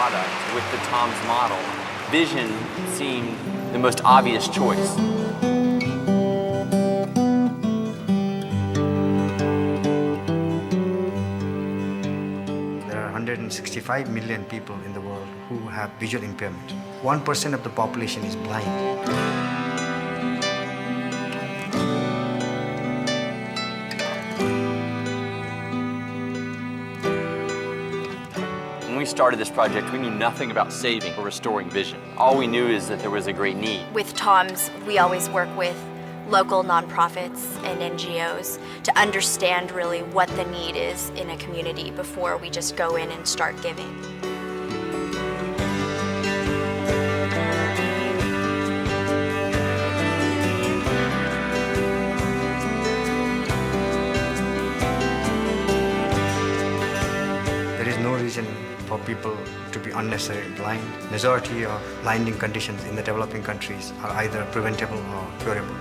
product with the Tom's model, vision seemed the most obvious choice. There are 165 million people in the world who have visual impairment. 1% of the population is blind. When we started this project, we knew nothing about saving or restoring vision. All we knew is that there was a great need. With Tom's, we always work with local nonprofits and NGOs to understand really what the need is in a community before we just go in and start giving. There is no reason for people to be unnecessarily blind. Majority of blinding conditions in the developing countries are either preventable or curable,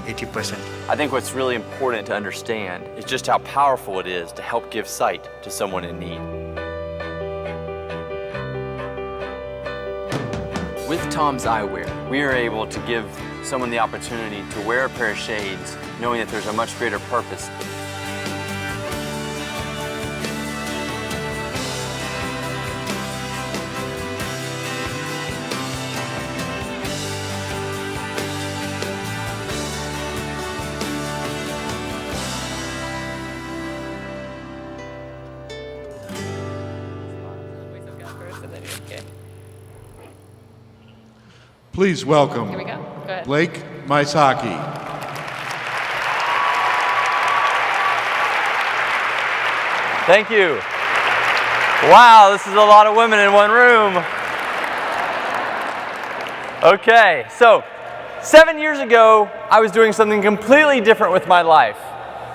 like 80%. I think what's really important to understand is just how powerful it is to help give sight to someone in need. With Tom's Eyewear, we are able to give someone the opportunity to wear a pair of shades knowing that there's a much greater purpose. Please welcome Here we go. Go ahead. Lakey Mycoskie. Thank you. Wow, this is a lot of women in one room. Okay, so 7 years ago, I was doing something completely different with my life.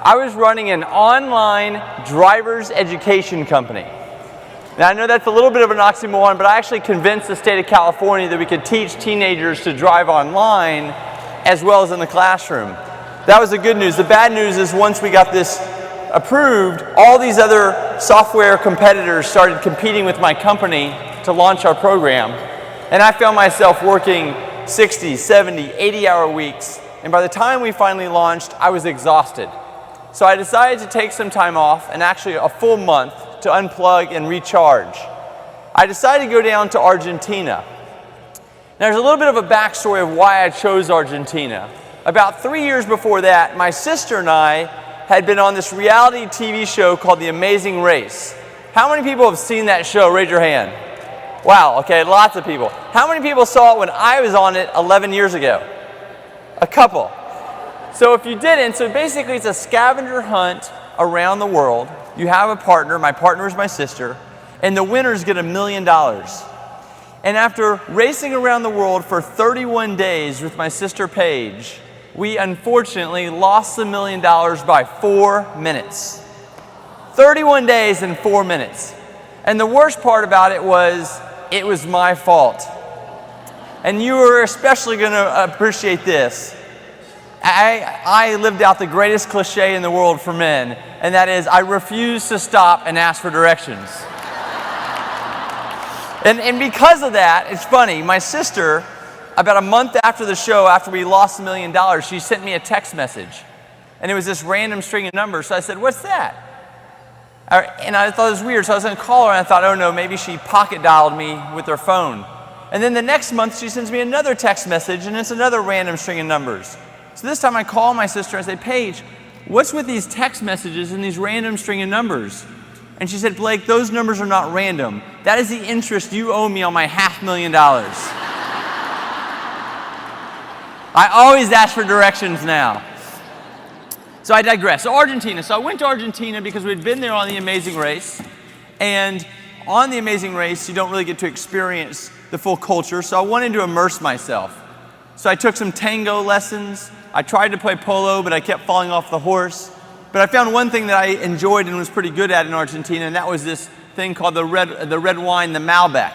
I was running an online driver's education company. Now I know that's a little bit of an oxymoron, but I actually convinced the state of California that we could teach teenagers to drive online as well as in the classroom. That was the good news. The bad news is once we got this approved, all these other software competitors started competing with my company to launch our program. And I found myself working 60, 70, 80-hour weeks. And by the time we finally launched, I was exhausted. So I decided to take some time off, and actually a full month, to unplug and recharge. I decided to go down to Argentina. Now, there's a little bit of a backstory of why I chose Argentina. About 3 years before that, my sister and I had been on this reality TV show called The Amazing Race. How many people have seen that show? Raise your hand. Wow, okay, lots of people. How many people saw it when I was on it 11 years ago? A couple. So if you didn't, so basically it's a scavenger hunt around the world. You have a partner, my partner is my sister, and the winners get $1 million. And after racing around the world for 31 days with my sister Paige, we unfortunately lost the $1 million by 4 minutes. 31 days and 4 minutes. And the worst part about it was my fault. And you are especially going to appreciate this. I lived out the greatest cliche in the world for men, and that is, I refuse to stop and ask for directions. And because of that, it's funny, my sister, about a month after the show, after we lost $1 million, she sent me a text message. And it was this random string of numbers, so I said, what's that? And I thought it was weird, so I was going to call her, and I thought, oh no, maybe she pocket dialed me with her phone. And then the next month, she sends me another text message, and it's another random string of numbers. So this time I call my sister and I say, Paige, what's with these text messages and these random string of numbers? And she said, Blake, those numbers are not random. That is the interest you owe me on my $500,000. I always ask for directions now. So I digress. So Argentina. So I went to Argentina because we'd been there on The Amazing Race. And on The Amazing Race, you don't really get to experience the full culture. So I wanted to immerse myself. So I took some tango lessons. I tried to play polo, but I kept falling off the horse. But I found one thing that I enjoyed and was pretty good at in Argentina, and that was this thing called the red wine, the Malbec.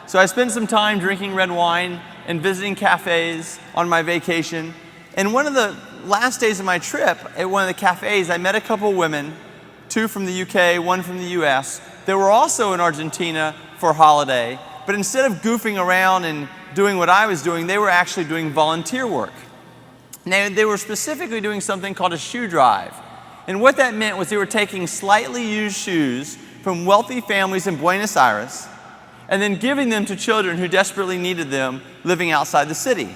So I spent some time drinking red wine and visiting cafes on my vacation. And one of the last days of my trip, at one of the cafes, I met a couple women, 2 from the UK, 1 from the US, they were also in Argentina for a holiday, but instead of goofing around and doing what I was doing, they were actually doing volunteer work. Now, they were specifically doing something called a shoe drive. And what that meant was they were taking slightly used shoes from wealthy families in Buenos Aires and then giving them to children who desperately needed them living outside the city.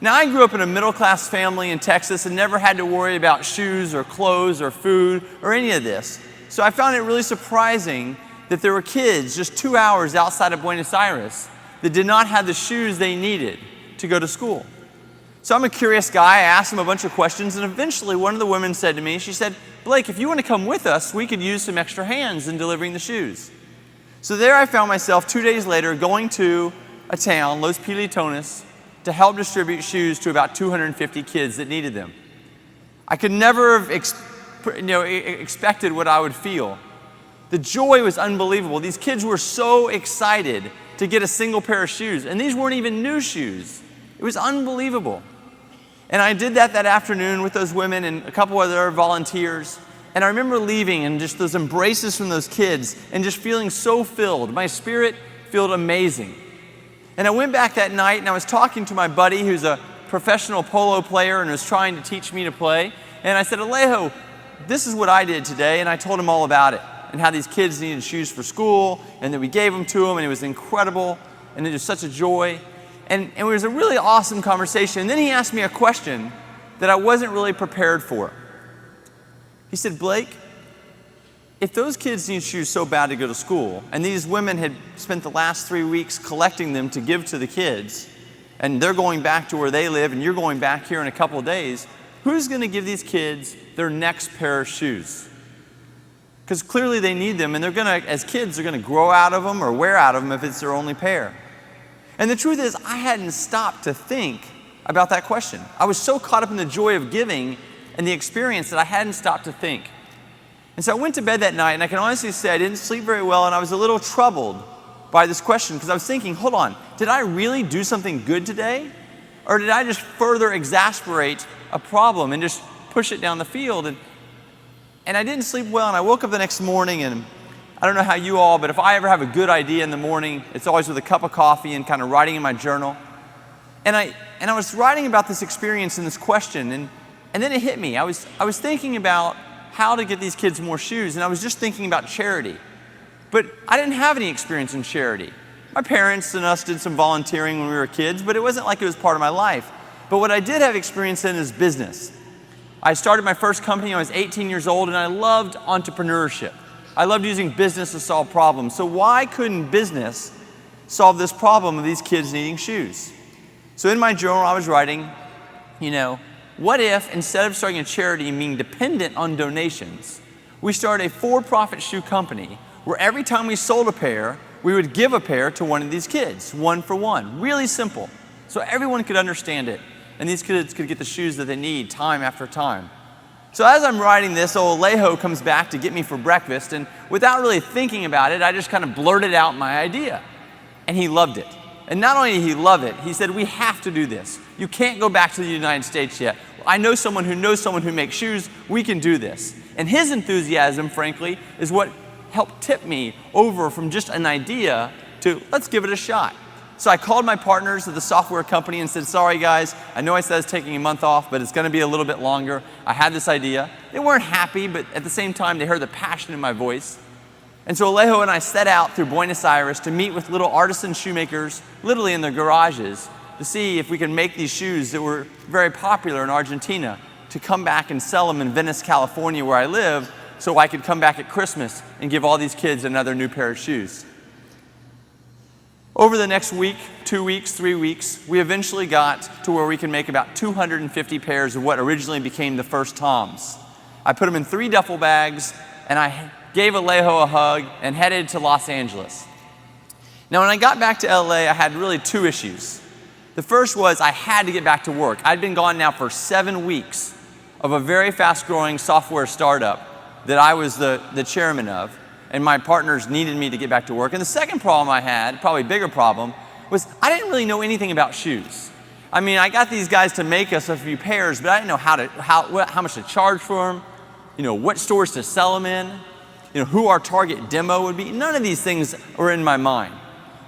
Now, I grew up in a middle-class family in Texas and never had to worry about shoes or clothes or food or any of this. So I found it really surprising that there were kids just 2 hours outside of Buenos Aires that did not have the shoes they needed to go to school. So I'm a curious guy. I asked them a bunch of questions, and eventually one of the women said to me, she said, "Blake, if you want to come with us, we could use some extra hands in delivering the shoes." So there I found myself 2 days later going to a town, Los Pilitones, to help distribute shoes to about 250 kids that needed them. I could never have expected what I would feel. The joy was unbelievable. These kids were so excited to get a single pair of shoes, and these weren't even new shoes. It was unbelievable. And I did that afternoon with those women and a couple other volunteers. And I remember leaving and just those embraces from those kids and just feeling so filled. My spirit felt amazing. And I went back that night and I was talking to my buddy who's a professional polo player and was trying to teach me to play. And I said, "Alejo, this is what I did today." And I told him all about it and how these kids needed shoes for school and that we gave them to them and it was incredible and it was such a joy. And it was a really awesome conversation. And then he asked me a question that I wasn't really prepared for. He said, "Blake, if those kids need shoes so bad to go to school, and these women had spent the last 3 weeks collecting them to give to the kids, and they're going back to where they live, and you're going back here in a couple of days, who's going to give these kids their next pair of shoes? Because clearly they need them, and they're going to, as kids, they're going to grow out of them or wear out of them if it's their only pair." And the truth is, I hadn't stopped to think about that question. I was so caught up in the joy of giving and the experience that I hadn't stopped to think. And so I went to bed that night, and I can honestly say I didn't sleep very well, and I was a little troubled by this question because I was thinking, hold on, did I really do something good today? Or did I just further exasperate a problem and just push it down the field? And I didn't sleep well, and I woke up the next morning, and I don't know how you all, but if I ever have a good idea in the morning, it's always with a cup of coffee and kind of writing in my journal. And I was writing about this experience and this question, and then it hit me. I was thinking about how to get these kids more shoes, and I was just thinking about charity. But I didn't have any experience in charity. My parents and us did some volunteering when we were kids, but it wasn't like it was part of my life. But what I did have experience in is business. I started my first company when I was 18 years old, and I loved entrepreneurship. I loved using business to solve problems. So why couldn't business solve this problem of these kids needing shoes? So in my journal, I was writing, what if instead of starting a charity and being dependent on donations, we started a for-profit shoe company where every time we sold a pair, we would give a pair to one of these kids, one for one. Really simple. So everyone could understand it. And these kids could get the shoes that they need time after time. So as I'm writing this, old Alejo comes back to get me for breakfast, and without really thinking about it, I just kind of blurted out my idea. And he loved it. And not only did he love it, he said, "We have to do this. You can't go back to the United States yet. I know someone who knows someone who makes shoes. We can do this." And his enthusiasm, frankly, is what helped tip me over from just an idea to let's give it a shot. So I called my partners at the software company and said, "Sorry guys, I know I said I was taking a month off, but it's going to be a little bit longer. I had this idea." They weren't happy, but at the same time, they heard the passion in my voice. And so Alejo and I set out through Buenos Aires to meet with little artisan shoemakers, literally in their garages, to see if we could make these shoes that were very popular in Argentina, to come back and sell them in Venice, California, where I live, so I could come back at Christmas and give all these kids another new pair of shoes. Over the next week, 2 weeks, 3 weeks, we eventually got to where we could make about 250 pairs of what originally became the first Toms. I put them in 3 duffel bags, and I gave Alejo a hug and headed to Los Angeles. Now, when I got back to LA, I had really 2 issues. The first was I had to get back to work. I'd been gone now for 7 weeks of a very fast-growing software startup that I was the chairman of, and my partners needed me to get back to work. And the second problem I had, probably a bigger problem, was I didn't really know anything about shoes. I mean, I got these guys to make us a few pairs, but I didn't know how much to charge for them, what stores to sell them in. who our target demo would be. None of these things were in my mind.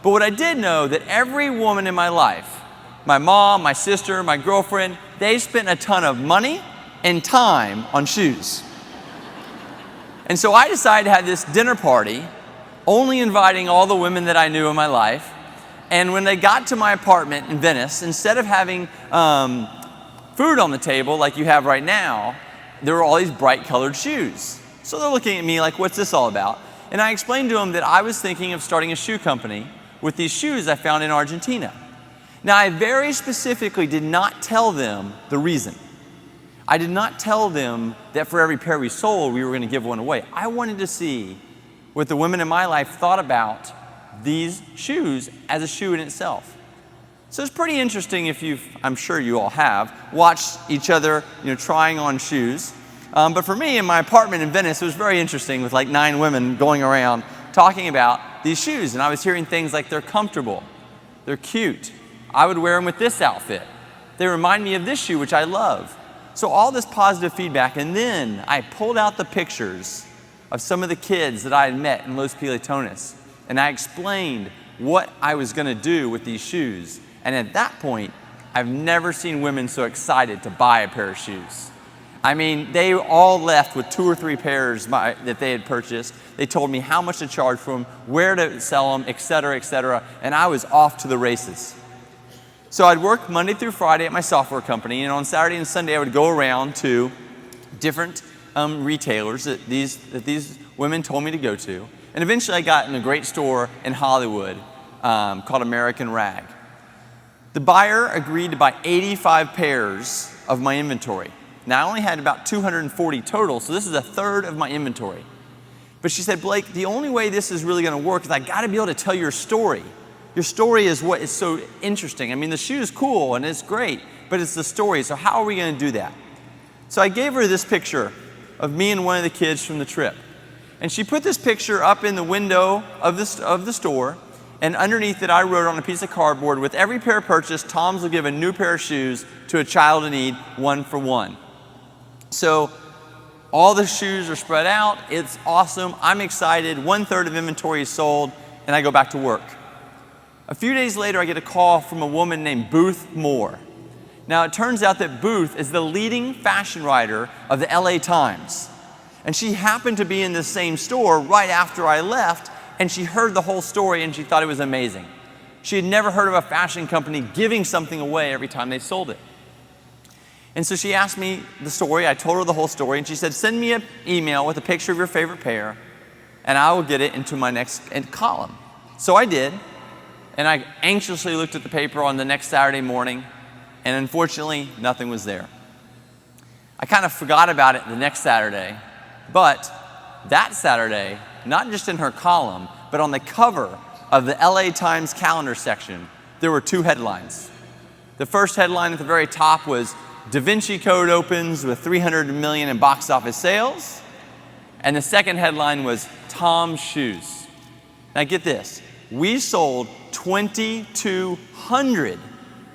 But what I did know that every woman in my life, my mom, my sister, my girlfriend, they spent a ton of money and time on shoes. And so I decided to have this dinner party, only inviting all the women that I knew in my life. And when they got to my apartment in Venice, instead of having food on the table like you have right now, there were all these bright colored shoes. So they're looking at me like, what's this all about? And I explained to them that I was thinking of starting a shoe company with these shoes I found in Argentina. Now, I very specifically did not tell them the reason. I did not tell them that for every pair we sold, we were going to give one away. I wanted to see what the women in my life thought about these shoes as a shoe in itself. So it's pretty interesting if I'm sure you all have, watched each other, trying on shoes. But for me, in my apartment in Venice, it was very interesting with like 9 women going around talking about these shoes. And I was hearing things like they're comfortable, they're cute. I would wear them with this outfit. They remind me of this shoe, which I love. So all this positive feedback, and then I pulled out the pictures of some of the kids that I had met in Los Piletones, and I explained what I was going to do with these shoes. And at that point, I've never seen women so excited to buy a pair of shoes. I mean, they all left with 2 or 3 pairs that they had purchased. They told me how much to charge for them, where to sell them, et cetera, and I was off to the races. So I'd work Monday through Friday at my software company, and on Saturday and Sunday I would go around to different retailers that these women told me to go to. And eventually I got in a great store in Hollywood called American Rag. The buyer agreed to buy 85 pairs of my inventory. Now I only had about 240 total, so this is a third of my inventory. But she said, Blake, the only way this is really going to work is I got to be able to tell your story. Your story is what is so interesting. I mean, the shoe is cool and it's great, but it's the story. So how are we going to do that? So I gave her this picture of me and one of the kids from the trip. And she put this picture up in the window of the store, and underneath it I wrote on a piece of cardboard, with every pair purchased, Tom's will give a new pair of shoes to a child in need, 1 for 1. So all the shoes are spread out. It's awesome. I'm excited. 1/3 of inventory is sold, and I go back to work. A few days later, I get a call from a woman named Booth Moore. Now, it turns out that Booth is the leading fashion writer of the LA Times. And she happened to be in the same store right after I left, and she heard the whole story and she thought it was amazing. She had never heard of a fashion company giving something away every time they sold it. And so she asked me the story. I told her the whole story, and she said, send me an email with a picture of your favorite pair, and I will get it into my next column. So I did. And I anxiously looked at the paper on the next Saturday morning, and unfortunately, nothing was there. I kind of forgot about it the next Saturday, but that Saturday, not just in her column, but on the cover of the LA Times calendar section, there were 2 headlines. The first headline at the very top was, Da Vinci Code opens with $300 million in box office sales. And the second headline was, Tom's shoes. Now get this. We sold 2,200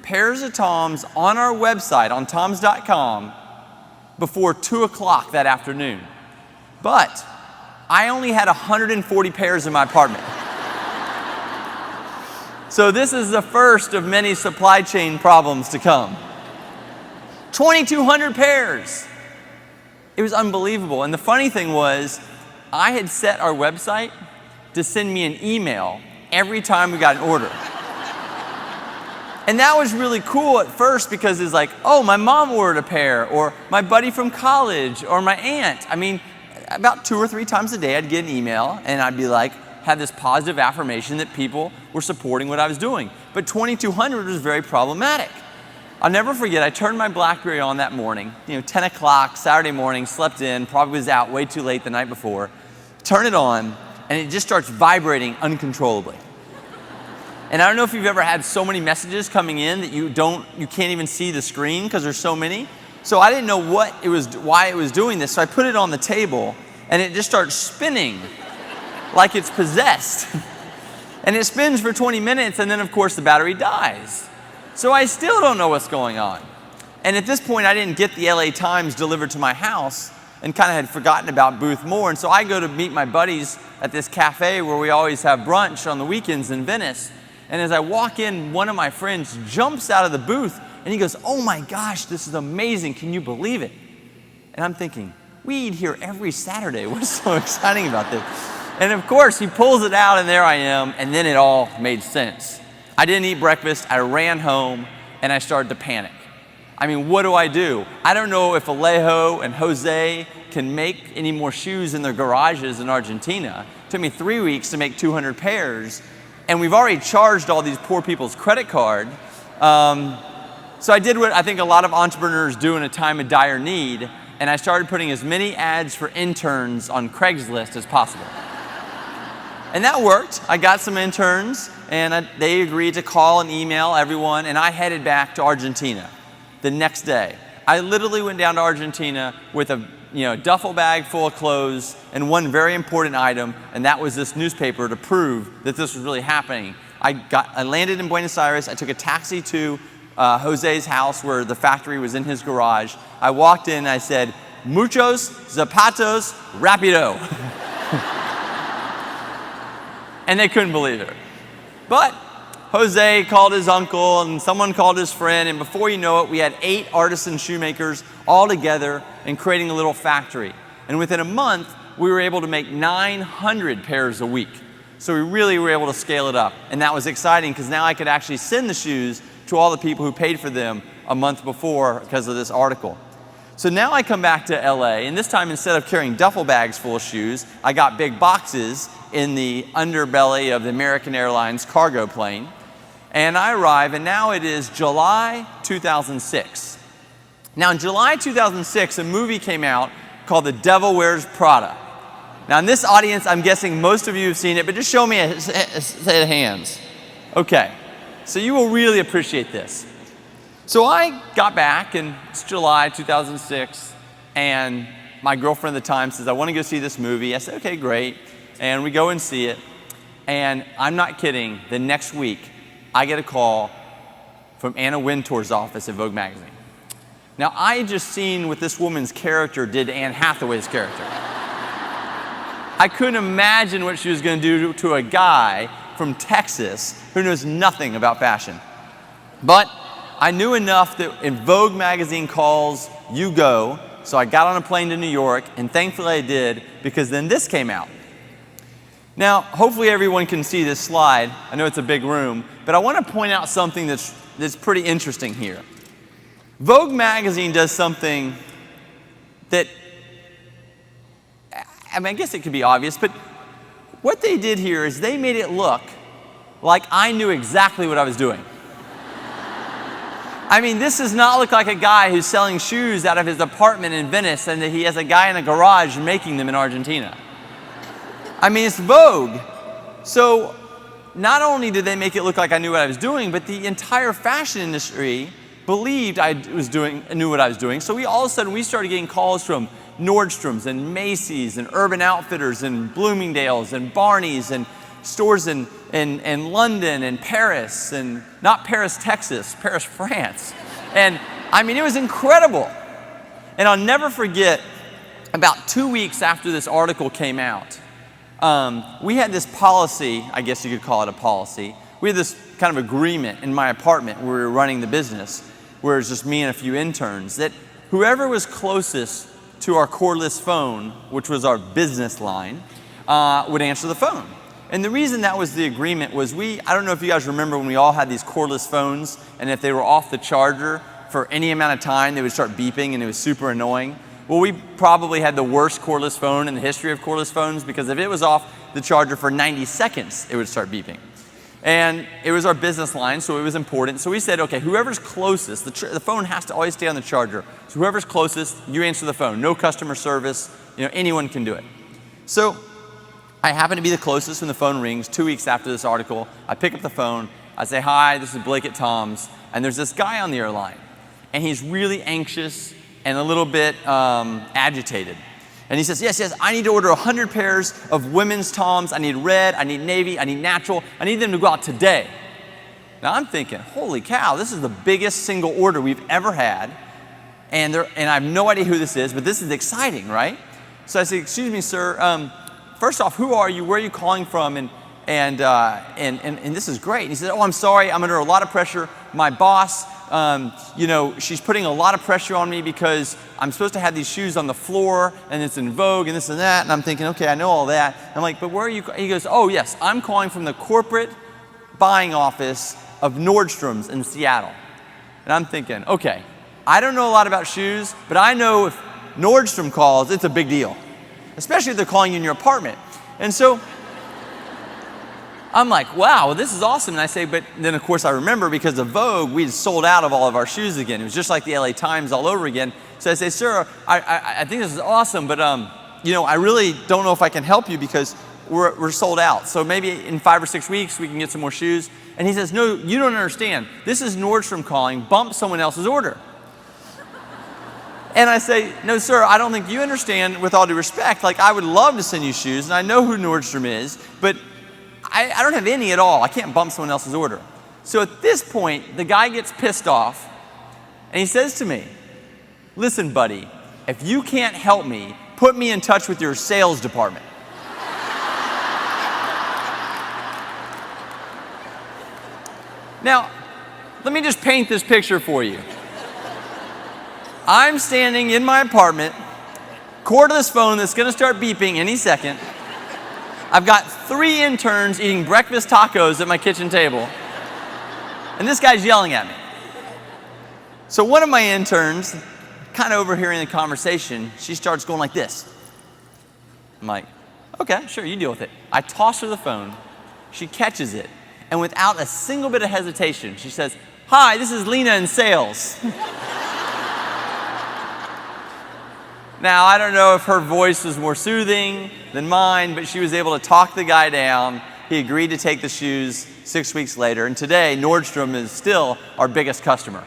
pairs of Toms on our website, on toms.com, before 2 o'clock that afternoon. But I only had 140 pairs in my apartment. So this is the first of many supply chain problems to come. 2,200 pairs. It was unbelievable. And the funny thing was, I had set our website to send me an email every time we got an order. And that was really cool at first, because it's like, oh, my mom ordered a pair, or my buddy from college, or my aunt. I mean, about 2 or 3 times a day I'd get an email, and I'd be like, have this positive affirmation that people were supporting what I was doing. But 2,200 was very problematic. I'll never forget, I turned my BlackBerry on that morning, 10 o'clock, Saturday morning, slept in, probably was out way too late the night before. Turn it on, and it just starts vibrating uncontrollably. And I don't know if you've ever had so many messages coming in that you can't even see the screen because there's so many. So I didn't know why it was doing this. So I put it on the table, and it just starts spinning like it's possessed. And it spins for 20 minutes, and then of course the battery dies. So I still don't know what's going on. And at this point, I didn't get the LA Times delivered to my house and kind of had forgotten about Booth more. And so I go to meet my buddies at this cafe where we always have brunch on the weekends in Venice. And as I walk in, one of my friends jumps out of the booth and he goes, "Oh my gosh, this is amazing. Can you believe it?" And I'm thinking, we eat here every Saturday. What's so exciting about this? And of course, he pulls it out and there I am, and then it all made sense. I didn't eat breakfast, I ran home, and I started to panic. I mean, what do? I don't know if Alejo and Jose can make any more shoes in their garages in Argentina. It took me 3 weeks to make 200 pairs, and we've already charged all these poor people's credit card. So I did what I think a lot of entrepreneurs do in a time of dire need, and I started putting as many ads for interns on Craigslist as possible. And that worked. I got some interns, and they agreed to call and email everyone, and I headed back to Argentina the next day. I literally went down to Argentina with a duffel bag full of clothes and one very important item, and that was this newspaper to prove that this was really happening. I landed in Buenos Aires. I took a taxi to Jose's house where the factory was in his garage. I walked in and I said, "Muchos zapatos rapido." And they couldn't believe it. But Jose called his uncle and someone called his friend, and before you know it, we had 8 artisan shoemakers all together and creating a little factory. And within a month, we were able to make 900 pairs a week. So we really were able to scale it up. And that was exciting because now I could actually send the shoes to all the people who paid for them a month before because of this article. So now I come back to LA, and this time instead of carrying duffel bags full of shoes, I got big boxes in the underbelly of the American Airlines cargo plane. And I arrive, and now it is July 2006. Now in July 2006, a movie came out called The Devil Wears Prada. Now in this audience, I'm guessing most of you have seen it, but just show me a set of hands. Okay, so you will really appreciate this. So I got back, and it's July 2006, and my girlfriend at the time says, "I want to go see this movie." I said, "Okay, great." And we go and see it, and I'm not kidding, the next week, I get a call from Anna Wintour's office at Vogue magazine. Now, I had just seen what this woman's character did to Anne Hathaway's character. I couldn't imagine what she was going to do to a guy from Texas who knows nothing about fashion. But I knew enough that in Vogue magazine calls, you go. So I got on a plane to New York, and thankfully I did, because then this came out. Now, hopefully everyone can see this slide. I know it's a big room, but I want to point out something that's pretty interesting here. Vogue magazine does something that, I mean, I guess it could be obvious, but what they did here is they made it look like I knew exactly what I was doing. I mean, this does not look like a guy who's selling shoes out of his apartment in Venice and that he has a guy in a garage making them in Argentina. I mean, it's Vogue. So not only did they make it look like I knew what I was doing, but the entire fashion industry believed I knew what I was doing. So all of a sudden, we started getting calls from Nordstrom's and Macy's and Urban Outfitters and Bloomingdale's and Barney's and stores in London and Paris, and not Paris, Texas, Paris, France. And I mean, it was incredible. And I'll never forget, about 2 weeks after this article came out, we had this policy, I guess you could call it a policy. We had this kind of agreement in my apartment where we were running the business, where it was just me and a few interns, that whoever was closest to our cordless phone, which was our business line, would answer the phone. And the reason that was the agreement was I don't know if you guys remember when we all had these cordless phones, and if they were off the charger for any amount of time, they would start beeping and it was super annoying. Well, we probably had the worst cordless phone in the history of cordless phones, because if it was off the charger for 90 seconds, it would start beeping. And it was our business line, so it was important. So we said, okay, whoever's closest, the phone has to always stay on the charger. So whoever's closest, you answer the phone. No customer service, anyone can do it. So I happen to be the closest when the phone rings 2 weeks after this article. I pick up the phone. I say, "Hi, this is Blake at Tom's." And there's this guy on the other line. And he's really anxious and a little bit agitated. And he says, yes, I need to order 100 pairs of women's Toms. I need red, I need navy, I need natural. I need them to go out today. Now I'm thinking, holy cow, this is the biggest single order we've ever had. and I have no idea who this is, but this is exciting, right? So I say, excuse me, sir, first off, who are you? Where are you calling from? And this is great. And he said, oh, I'm sorry, I'm under a lot of pressure. My boss, she's putting a lot of pressure on me because I'm supposed to have these shoes on the floor, and it's in Vogue, and this and that. And I'm thinking, okay, I know all that. I'm like, but where are you? He goes, oh, yes, I'm calling from the corporate buying office of Nordstrom's in Seattle. And I'm thinking, okay, I don't know a lot about shoes, but I know if Nordstrom calls, it's a big deal, especially if they're calling you in your apartment. And so I'm like, wow, this is awesome. And I say, but then of course I remember because of Vogue, we had sold out of all of our shoes again. It was just like the LA Times all over again. So I say, sir, I think this is awesome, but I really don't know if I can help you because we're sold out. So maybe in 5 or 6 weeks we can get some more shoes. And he says, no, you don't understand. This is Nordstrom calling, bump someone else's order. And I say, no, sir, I don't think you understand, with all due respect. Like, I would love to send you shoes, and I know who Nordstrom is, but I don't have any at all. I can't bump someone else's order. So at this point, the guy gets pissed off, and he says to me, listen, buddy, if you can't help me, put me in touch with your sales department. Now, let me just paint this picture for you. I'm standing in my apartment, cordless phone that's going to start beeping any second. I've got 3 interns eating breakfast tacos at my kitchen table, and this guy's yelling at me. So one of my interns, kind of overhearing the conversation, she starts going like this. I'm like, okay, sure, you deal with it. I toss her the phone. She catches it, and without a single bit of hesitation, she says, hi, this is Lena in sales. Now, I don't know if her voice was more soothing than mine, but she was able to talk the guy down. He agreed to take the shoes 6 weeks later, and today, Nordstrom is still our biggest customer.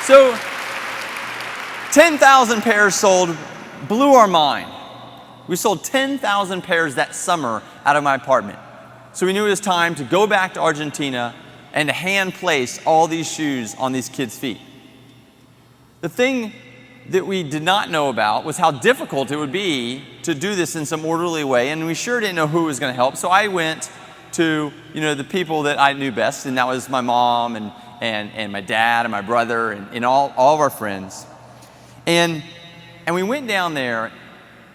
So, 10,000 pairs sold, blew our mind. We sold 10,000 pairs that summer out of my apartment. So we knew it was time to go back to Argentina and to hand place all these shoes on these kids' feet. The thing that we did not know about was how difficult it would be to do this in some orderly way, and we sure didn't know who was going to help. So I went to the people that I knew best, and that was my mom and my dad and my brother and all of our friends. And we went down there,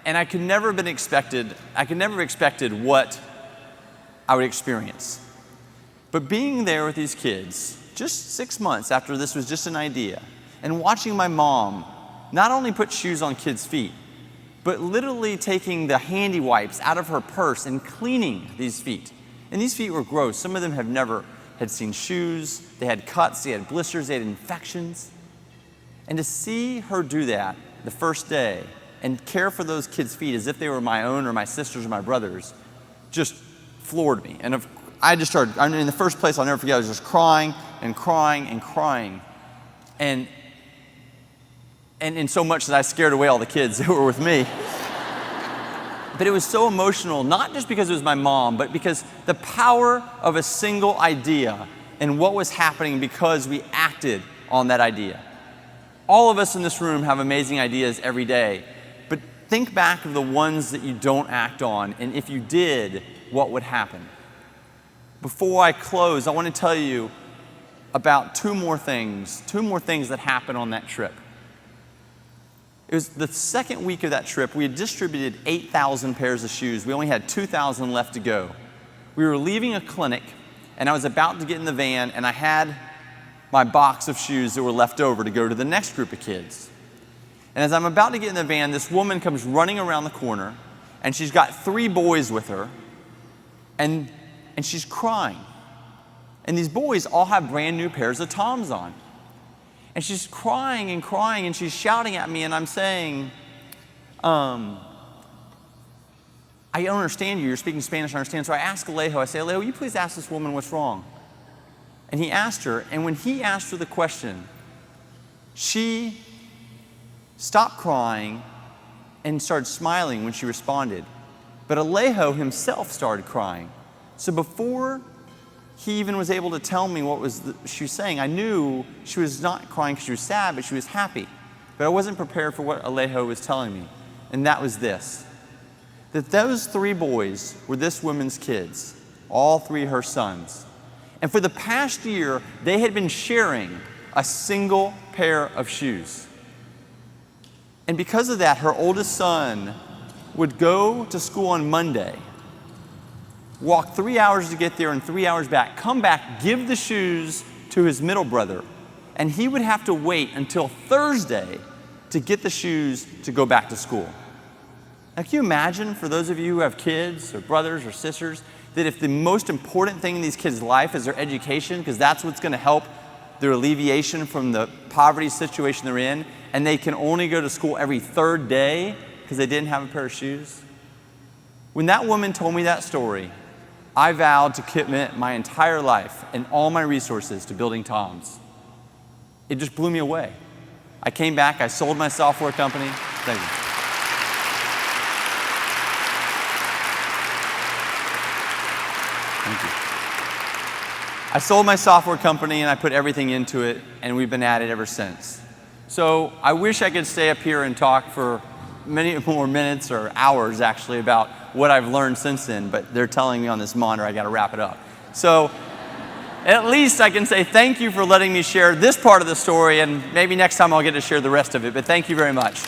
and I could never have expected what I would experience. But being there with these kids, just 6 months after this was just an idea, and watching my mom not only put shoes on kids' feet, but literally taking the handy wipes out of her purse and cleaning these feet. And these feet were gross. Some of them had seen shoes, they had cuts, they had blisters, they had infections. And to see her do that the first day and care for those kids' feet as if they were my own or my sister's or my brother's just floored me. And in the first place, I'll never forget, I was just crying and crying and crying. And so much that I scared away all the kids that were with me. But it was so emotional, not just because it was my mom, but because the power of a single idea and what was happening because we acted on that idea. All of us in this room have amazing ideas every day, but think back of the ones that you don't act on, and if you did, what would happen? Before I close, I want to tell you about two more things that happened on that trip. It was the second week of that trip. We had distributed 8,000 pairs of shoes. We only had 2,000 left to go. We were leaving a clinic, and I was about to get in the van, and I had my box of shoes that were left over to go to the next group of kids. And as I'm about to get in the van, this woman comes running around the corner, and she's got 3 boys with her, and she's crying. And these boys all have brand new pairs of Toms on. And she's crying and crying, and she's shouting at me, and I'm saying, I don't understand you. You're speaking Spanish, I understand. So I ask Alejo, I say, Alejo, will you please ask this woman what's wrong? And he asked her, and when he asked her the question, she stopped crying and started smiling when she responded. But Alejo himself started crying. So before he even was able to tell me what she was saying. I knew she was not crying because she was sad, but she was happy. But I wasn't prepared for what Alejo was telling me. And that was this, that those 3 boys were this woman's kids, all 3 her sons. And for the past year, they had been sharing a single pair of shoes. And because of that, her oldest son would go to school on Monday, walk 3 hours to get there and 3 hours back, come back, give the shoes to his middle brother, and he would have to wait until Thursday to get the shoes to go back to school. Now, can you imagine, for those of you who have kids or brothers or sisters, that if the most important thing in these kids' life is their education, because that's what's going to help their alleviation from the poverty situation they're in, and they can only go to school every 3rd day because they didn't have a pair of shoes? When that woman told me that story, I vowed to commit my entire life and all my resources to building Toms. It just blew me away. I came back, I sold my software company. Thank you. Thank you. I sold my software company and I put everything into it, and we've been at it ever since. So I wish I could stay up here and talk for many more minutes or hours actually about what I've learned since then, but they're telling me on this monitor I got to wrap it up. So at least I can say thank you for letting me share this part of the story, and maybe next time I'll get to share the rest of it, but thank you very much.